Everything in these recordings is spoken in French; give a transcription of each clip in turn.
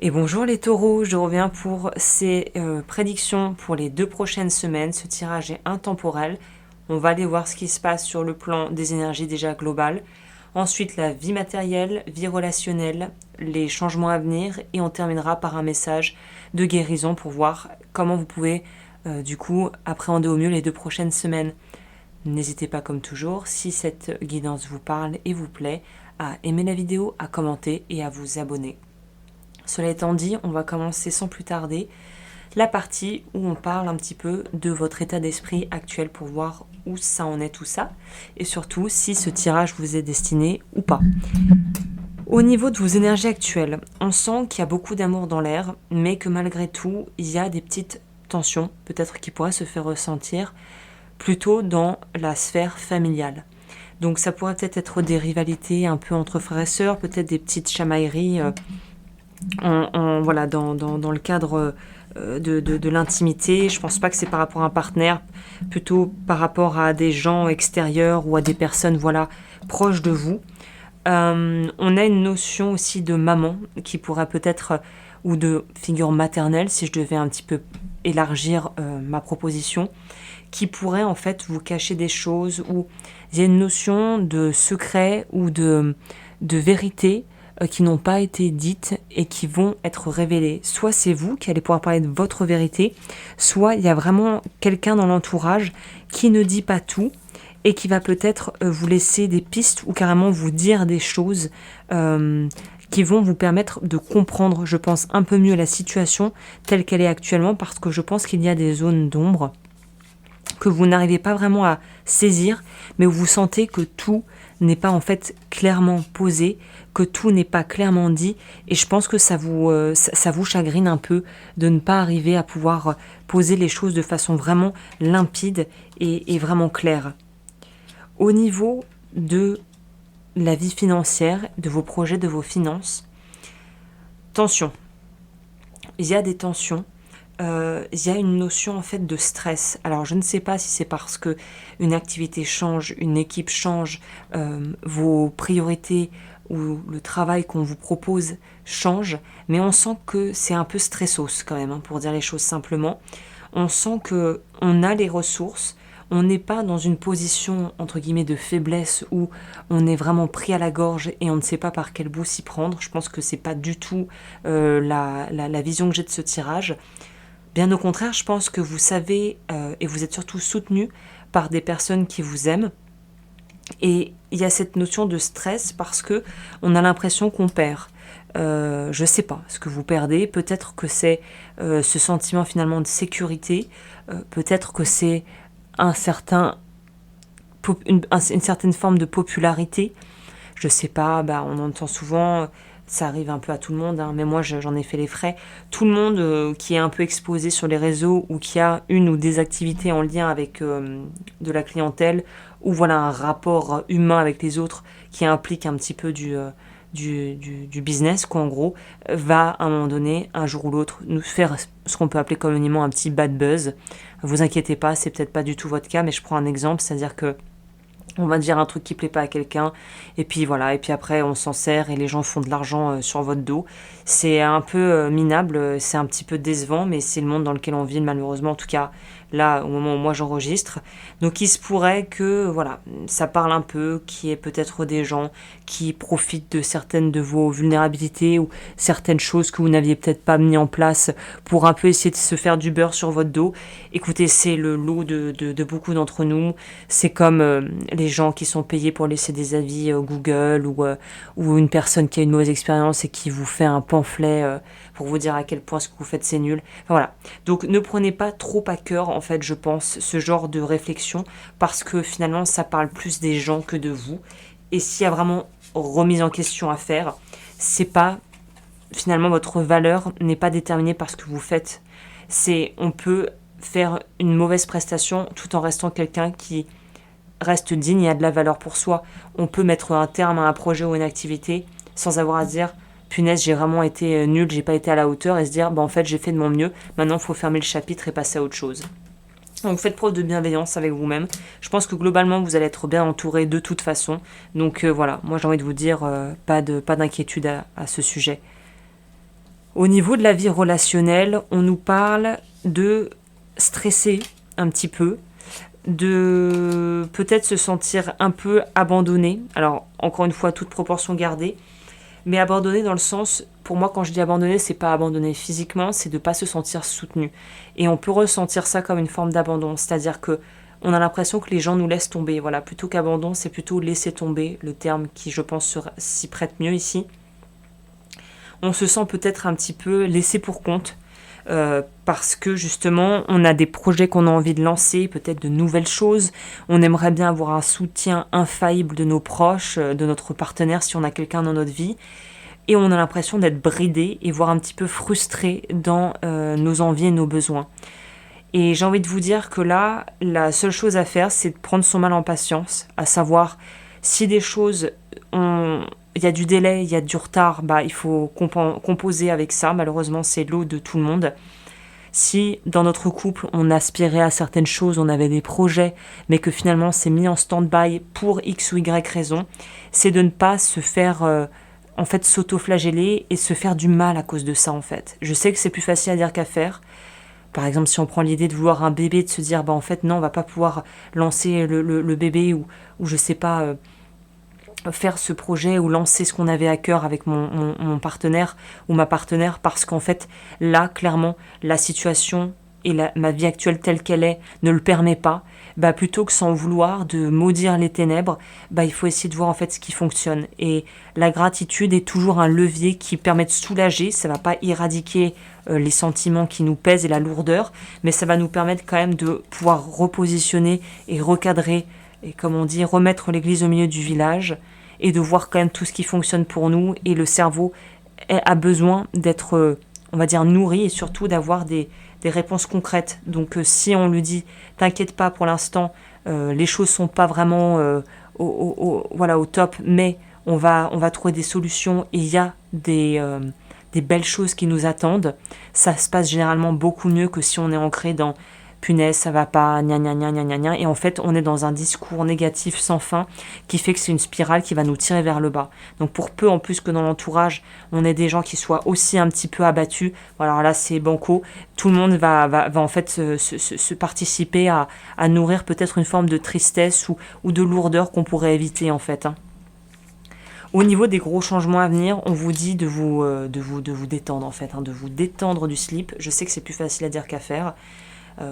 Et bonjour les taureaux, je reviens pour ces prédictions pour les 2 prochaines semaines. Ce tirage est intemporel. On va aller voir ce qui se passe sur le plan des énergies déjà globales. Ensuite, la vie matérielle, vie relationnelle, les changements à venir. Et on terminera par un message de guérison pour voir comment vous pouvez du coup appréhender au mieux les 2 prochaines semaines. N'hésitez pas comme toujours, si cette guidance vous parle et vous plaît, à aimer la vidéo, à commenter et à vous abonner. Cela étant dit, on va commencer sans plus tarder la partie où on parle un petit peu de votre état d'esprit actuel pour voir où ça en est tout ça et surtout si ce tirage vous est destiné ou pas. Au niveau de vos énergies actuelles, on sent qu'il y a beaucoup d'amour dans l'air, mais que malgré tout, il y a des petites tensions, peut-être qui pourraient se faire ressentir plutôt dans la sphère familiale. Donc ça pourrait peut-être être des rivalités un peu entre frères et sœurs, peut-être des petites chamailleries voilà, dans le cadre de l'intimité. Je pense pas que c'est par rapport à un partenaire, plutôt par rapport à des gens extérieurs ou à des personnes voilà, proches de vous. On a une notion aussi de maman qui pourrait peut-être, ou de figure maternelle, si je devais un petit peu élargir ma proposition, qui pourrait en fait vous cacher des choses, ou il y a une notion de secret ou de vérité qui n'ont pas été dites et qui vont être révélées. Soit c'est vous qui allez pouvoir parler de votre vérité, soit il y a vraiment quelqu'un dans l'entourage qui ne dit pas tout et qui va peut-être vous laisser des pistes ou carrément vous dire des choses qui vont vous permettre de comprendre, je pense, un peu mieux la situation telle qu'elle est actuellement, parce que je pense qu'il y a des zones d'ombre que vous n'arrivez pas vraiment à saisir, mais où vous sentez que tout n'est pas en fait clairement posé, que tout n'est pas clairement dit, et je pense que ça vous chagrine un peu de ne pas arriver à pouvoir poser les choses de façon vraiment limpide et vraiment claire. Au niveau de la vie financière, de vos projets, de vos finances, tension. Il y a des tensions. Il y a une notion en fait de stress. Alors je ne sais pas si c'est parce que une activité change, une équipe change, vos priorités ou le travail qu'on vous propose change, mais on sent que c'est un peu stressos quand même, hein, pour dire les choses simplement. On sent que on a les ressources, on n'est pas dans une position entre guillemets de faiblesse où on est vraiment pris à la gorge et on ne sait pas par quel bout s'y prendre. Je pense que c'est pas du tout la vision que j'ai de ce tirage. Bien au contraire, je pense que vous savez et vous êtes surtout soutenu par des personnes qui vous aiment. Et il y a cette notion de stress parce que on a l'impression qu'on perd. Je sais pas ce que vous perdez. Peut-être que c'est ce sentiment finalement de sécurité. Peut-être que c'est une certaine forme de popularité. Je sais pas, on entend souvent, ça arrive un peu à tout le monde, hein, mais moi j'en ai fait les frais. Tout le monde qui est un peu exposé sur les réseaux ou qui a une ou des activités en lien avec de la clientèle, ou voilà un rapport humain avec les autres qui implique un petit peu du business, quoi, en gros, va à un moment donné, un jour ou l'autre, nous faire ce qu'on peut appeler communément un petit bad buzz. Vous inquiétez pas, c'est peut-être pas du tout votre cas, mais je prends un exemple, c'est-à-dire que on va dire un truc qui plaît pas à quelqu'un, et puis voilà, et puis après on s'en sert et les gens font de l'argent sur votre dos. C'est un peu minable, c'est un petit peu décevant, mais c'est le monde dans lequel on vit malheureusement, en tout cas là au moment où moi j'enregistre. Donc il se pourrait que voilà, ça parle un peu, qu'il y ait peut-être des gens qui profitent de certaines de vos vulnérabilités ou certaines choses que vous n'aviez peut-être pas mis en place pour un peu essayer de se faire du beurre sur votre dos. Écoutez, c'est le lot de beaucoup d'entre nous. C'est comme les gens qui sont payés pour laisser des avis Google, ou une personne qui a une mauvaise expérience et qui vous fait un pamphlet pour vous dire à quel point ce que vous faites c'est nul. Enfin, voilà. Donc ne prenez pas trop à cœur en fait, je pense, ce genre de réflexion, parce que finalement ça parle plus des gens que de vous. Et s'il y a vraiment remise en question à faire, c'est pas finalement votre valeur n'est pas déterminée par ce que vous faites. On peut faire une mauvaise prestation tout en restant quelqu'un qui reste digne et a de la valeur pour soi. On peut mettre un terme à un projet ou une activité sans avoir à se dire punaise, j'ai vraiment été nul, j'ai pas été à la hauteur, et se dire en fait j'ai fait de mon mieux, maintenant il faut fermer le chapitre et passer à autre chose. Donc faites preuve de bienveillance avec vous-même. Je pense que globalement vous allez être bien entouré de toute façon. Donc voilà, moi j'ai envie de vous dire pas d'inquiétude à ce sujet. Au niveau de la vie relationnelle, on nous parle de stresser un petit peu, de peut-être se sentir un peu abandonné. Alors, encore une fois, toute proportion gardée, mais abandonné dans le sens, pour moi, quand je dis abandonné, c'est pas abandonné physiquement, c'est de pas se sentir soutenu. Et on peut ressentir ça comme une forme d'abandon, c'est-à-dire que on a l'impression que les gens nous laissent tomber. Voilà, plutôt qu'abandon, c'est plutôt laisser tomber, le terme qui, je pense, s'y prête mieux ici. On se sent peut-être un petit peu laissé pour compte, parce que justement, on a des projets qu'on a envie de lancer, peut-être de nouvelles choses. On aimerait bien avoir un soutien infaillible de nos proches, de notre partenaire si on a quelqu'un dans notre vie. Et on a l'impression d'être bridé et voire un petit peu frustré dans nos envies et nos besoins. Et j'ai envie de vous dire que là, la seule chose à faire, c'est de prendre son mal en patience, à savoir si des choses il y a du délai, il y a du retard, bah, il faut composer avec ça. Malheureusement, c'est l'eau de tout le monde. Si dans notre couple, on aspirait à certaines choses, on avait des projets, mais que finalement c'est mis en stand-by pour X ou Y raison, c'est de ne pas se faire, en fait, s'auto-flageller et se faire du mal à cause de ça, en fait. Je sais que c'est plus facile à dire qu'à faire. Par exemple, si on prend l'idée de vouloir un bébé, de se dire, bah en fait, non, on va pas pouvoir lancer le bébé ou je sais pas, faire ce projet ou lancer ce qu'on avait à cœur avec mon partenaire ou ma partenaire parce qu'en fait, là, clairement, la situation et ma vie actuelle telle qu'elle est ne le permet pas, bah plutôt que sans vouloir de maudire les ténèbres, bah il faut essayer de voir en fait ce qui fonctionne. Et la gratitude est toujours un levier qui permet de soulager, ça va pas éradiquer les sentiments qui nous pèsent et la lourdeur, mais ça va nous permettre quand même de pouvoir repositionner et recadrer et comme on dit, remettre l'église au milieu du village et de voir quand même tout ce qui fonctionne pour nous. Et le cerveau a besoin d'être, on va dire, nourri et surtout d'avoir des réponses concrètes. Donc si on lui dit, t'inquiète pas pour l'instant, les choses sont pas vraiment voilà, au top, mais on va trouver des solutions et il y a des belles choses qui nous attendent. Ça se passe généralement beaucoup mieux que si on est ancré dans punaise, ça va pas, gna gna gna gna gna gna. Et en fait, on est dans un discours négatif sans fin qui fait que c'est une spirale qui va nous tirer vers le bas. Donc pour peu en plus que dans l'entourage, on ait des gens qui soient aussi un petit peu abattus, alors là c'est banco, tout le monde va en fait se participer à nourrir peut-être une forme de tristesse ou de lourdeur qu'on pourrait éviter en fait. Hein. Au niveau des gros changements à venir, on vous dit de vous détendre en fait, hein, de vous détendre du slip. Je sais que c'est plus facile à dire qu'à faire.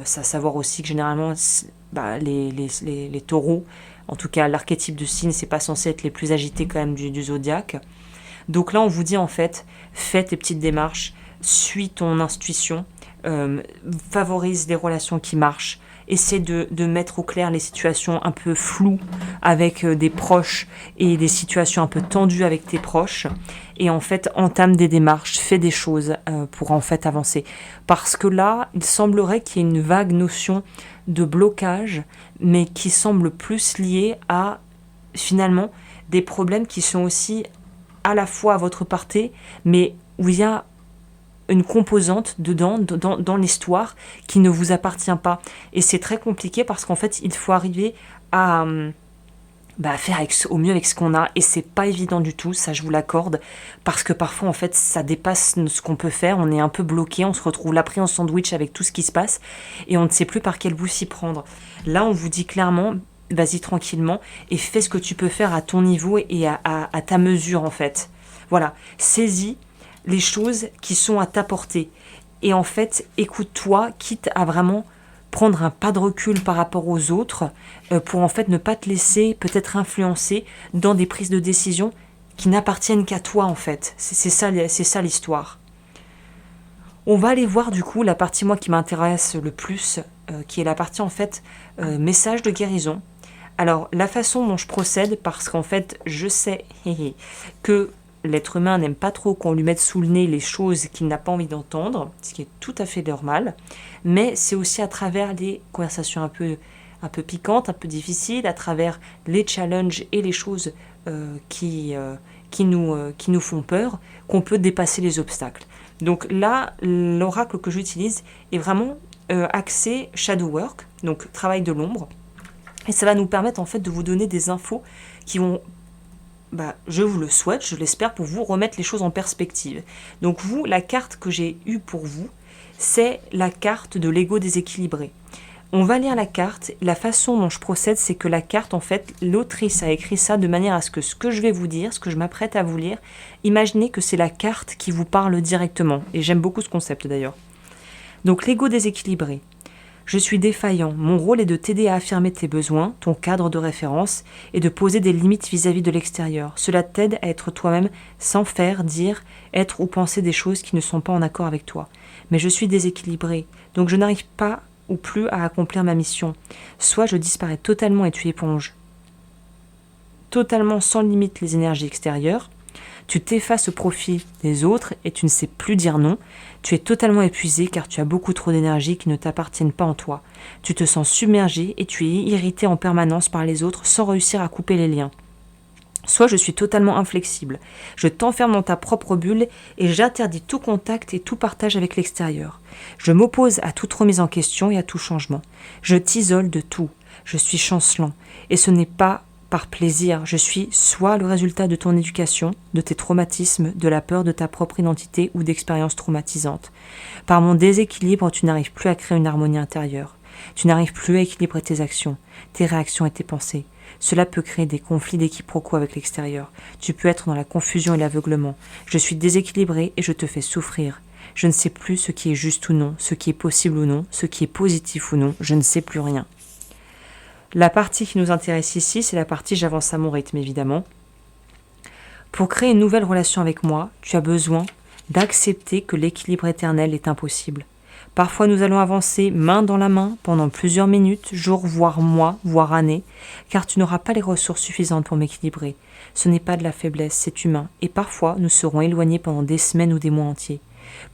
C'est à savoir aussi que généralement, bah, les taureaux, en tout cas l'archétype de signe, c'est pas censé être les plus agités quand même du zodiaque. Donc là, on vous dit en fait, fais tes petites démarches, suis ton intuition, favorise des relations qui marchent, essaie de mettre au clair les situations un peu floues avec des proches et des situations un peu tendues avec tes proches et en fait entame des démarches, fais des choses pour en fait avancer. Parce que là, il semblerait qu'il y ait une vague notion de blocage mais qui semble plus liée à finalement des problèmes qui sont aussi à la fois à votre portée mais où il y a une composante dedans, dans l'histoire qui ne vous appartient pas. Et c'est très compliqué parce qu'en fait, il faut arriver à faire au mieux avec ce qu'on a. Et c'est pas évident du tout, ça je vous l'accorde, parce que parfois, en fait, ça dépasse ce qu'on peut faire. On est un peu bloqué, on se retrouve là pris en sandwich avec tout ce qui se passe et on ne sait plus par quel bout s'y prendre. Là, on vous dit clairement, vas-y tranquillement et fais ce que tu peux faire à ton niveau et à ta mesure, en fait. Voilà, saisis les choses qui sont à ta portée. Et en fait, écoute-toi, quitte à vraiment prendre un pas de recul par rapport aux autres, pour en fait ne pas te laisser peut-être influencer dans des prises de décision qui n'appartiennent qu'à toi en fait. C'est ça l'histoire. On va aller voir du coup la partie moi qui m'intéresse le plus, qui est la partie en fait message de guérison. Alors la façon dont je procède, parce qu'en fait je sais que l'être humain n'aime pas trop qu'on lui mette sous le nez les choses qu'il n'a pas envie d'entendre, ce qui est tout à fait normal, mais c'est aussi à travers les conversations un peu piquantes, un peu difficiles, à travers les challenges et les choses qui nous font peur, qu'on peut dépasser les obstacles. Donc là, l'oracle que j'utilise est vraiment axé shadow work, donc travail de l'ombre, et ça va nous permettre en fait de vous donner des infos qui vont je vous le souhaite, je l'espère pour vous, remettre les choses en perspective. Donc vous, la carte que j'ai eue pour vous, c'est la carte de l'ego déséquilibré. On va lire la carte. La façon dont je procède, c'est que la carte, en fait, l'autrice a écrit ça de manière à ce que je vais vous dire, ce que je m'apprête à vous lire, imaginez que c'est la carte qui vous parle directement. Et j'aime beaucoup ce concept d'ailleurs. Donc l'ego déséquilibré. Je suis défaillant. Mon rôle est de t'aider à affirmer tes besoins, ton cadre de référence, et de poser des limites vis-à-vis de l'extérieur. Cela t'aide à être toi-même sans faire, dire, être ou penser des choses qui ne sont pas en accord avec toi. Mais je suis déséquilibré, donc je n'arrive pas ou plus à accomplir ma mission. Soit je disparais totalement et tu éponges totalement sans limite les énergies extérieures, tu t'effaces au profit des autres et tu ne sais plus dire non, tu es totalement épuisé car tu as beaucoup trop d'énergie qui ne t'appartiennent pas en toi. Tu te sens submergé et tu es irrité en permanence par les autres sans réussir à couper les liens. Soit je suis totalement inflexible, je t'enferme dans ta propre bulle et j'interdis tout contact et tout partage avec l'extérieur. Je m'oppose à toute remise en question et à tout changement. Je t'isole de tout, je suis chancelant et ce n'est pas par plaisir, je suis soit le résultat de ton éducation, de tes traumatismes, de la peur de ta propre identité ou d'expériences traumatisantes. Par mon déséquilibre, tu n'arrives plus à créer une harmonie intérieure. Tu n'arrives plus à équilibrer tes actions, tes réactions et tes pensées. Cela peut créer des conflits d'équiproquo avec l'extérieur. Tu peux être dans la confusion et l'aveuglement. Je suis déséquilibré et je te fais souffrir. Je ne sais plus ce qui est juste ou non, ce qui est possible ou non, ce qui est positif ou non, je ne sais plus rien. La partie qui nous intéresse ici, c'est la partie j'avance à mon rythme, évidemment. Pour créer une nouvelle relation avec moi, tu as besoin d'accepter que l'équilibre éternel est impossible. Parfois, nous allons avancer main dans la main pendant plusieurs minutes, jours, voire mois, voire années, car tu n'auras pas les ressources suffisantes pour m'équilibrer. Ce n'est pas de la faiblesse, c'est humain, et parfois, nous serons éloignés pendant des semaines ou des mois entiers.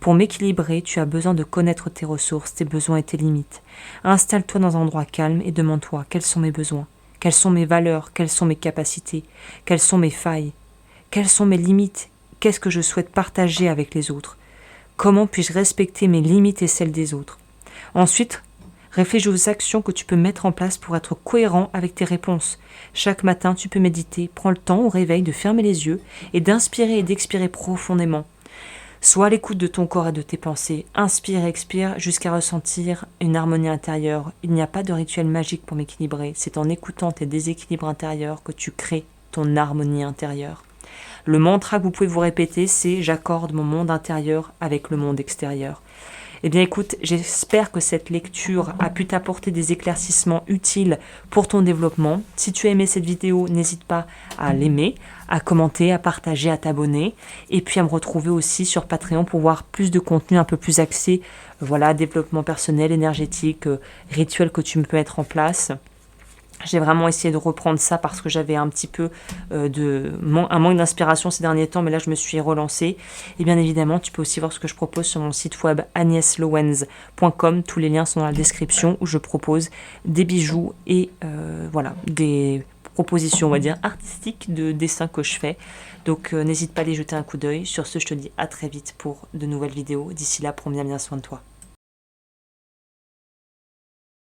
Pour m'équilibrer, tu as besoin de connaître tes ressources, tes besoins et tes limites. Installe-toi dans un endroit calme et demande-toi quels sont mes besoins, quelles sont mes valeurs, quelles sont mes capacités, quelles sont mes failles, quelles sont mes limites, qu'est-ce que je souhaite partager avec les autres. Comment puis-je respecter mes limites et celles des autres? Ensuite, réfléchis aux actions que tu peux mettre en place pour être cohérent avec tes réponses. Chaque matin, tu peux méditer. Prends le temps au réveil de fermer les yeux et d'inspirer et d'expirer profondément. Sois à l'écoute de ton corps et de tes pensées. Inspire et expire jusqu'à ressentir une harmonie intérieure. Il n'y a pas de rituel magique pour m'équilibrer. C'est en écoutant tes déséquilibres intérieurs que tu crées ton harmonie intérieure. Le mantra que vous pouvez vous répéter, c'est « J'accorde mon monde intérieur avec le monde extérieur ». Eh bien écoute, j'espère que cette lecture a pu t'apporter des éclaircissements utiles pour ton développement. Si tu as aimé cette vidéo, n'hésite pas à l'aimer, à commenter, à partager, à t'abonner. Et puis à me retrouver aussi sur Patreon pour voir plus de contenu un peu plus axé, voilà, développement personnel, énergétique, rituel que tu peux mettre en place. J'ai vraiment essayé de reprendre ça parce que j'avais un petit peu un manque d'inspiration ces derniers temps, mais là je me suis relancée. Et bien évidemment, tu peux aussi voir ce que je propose sur mon site web agneslowens.com. Tous les liens sont dans la description où je propose des bijoux et voilà, des propositions, on va dire, artistiques de dessins que je fais. Donc n'hésite pas à aller jeter un coup d'œil. Sur ce, je te dis à très vite pour de nouvelles vidéos. D'ici là, prends bien soin de toi.